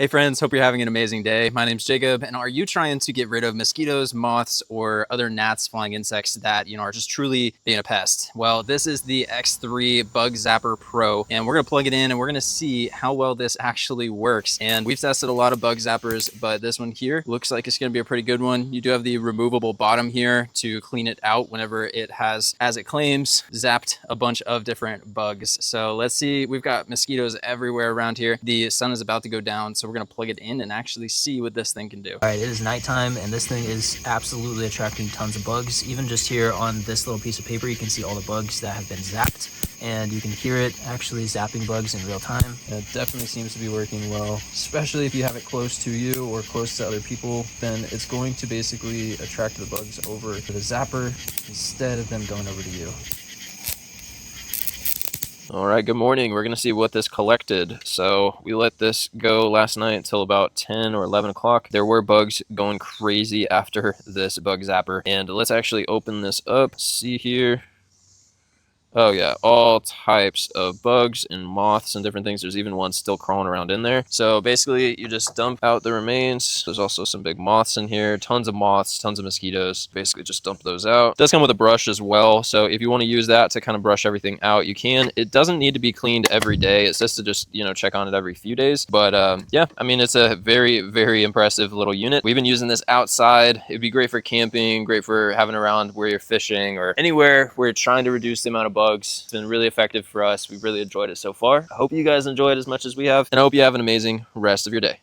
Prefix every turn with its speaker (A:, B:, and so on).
A: Hey friends, hope you're having an amazing day. My name's Jacob, and are you trying to get rid of mosquitoes, moths, or other gnats, flying insects that, are just truly being a pest? Well, this is the X3 Bug Zapper Pro, and we're gonna plug it in and we're gonna see how well this actually works. And we've tested a lot of bug zappers, but this one here looks like it's gonna be a pretty good one. You do have the removable bottom here to clean it out whenever it has, as it claims, zapped a bunch of different bugs. So let's see, we've got mosquitoes everywhere around here. The sun is about to go down, so we're gonna plug it in and actually see what this thing can do.
B: All right, it is nighttime and this thing is absolutely attracting tons of bugs. Even just here on this little piece of paper, you can see all the bugs that have been zapped, and you can hear it actually zapping bugs in real time.
A: It definitely seems to be working well, especially if you have it close to you or close to other people. Then it's going to basically attract the bugs over to the zapper instead of them going over to you. All right, good morning. We're going to see what this collected. So we let this go last night until about 10 or 11 o'clock. There were bugs going crazy after this bug zapper. And let's actually open this up. See here. Oh yeah, all types of bugs and moths and different things. There's even one still crawling around in there. So basically you just dump out the remains. There's also some big moths in here, tons of moths, tons of mosquitoes. Basically just dump those out. It does come with a brush as well. So if you want to use that to kind of brush everything out, you can. It doesn't need to be cleaned every day. It's just to just, check on it every few days. But yeah, I mean, it's a very, very impressive little unit. We've been using this outside. It'd be great for camping, great for having around where you're fishing or anywhere where you're trying to reduce the amount of bugs. It's been really effective for us. We've really enjoyed it so far. I hope you guys enjoyed as much as we have, and I hope you have an amazing rest of your day.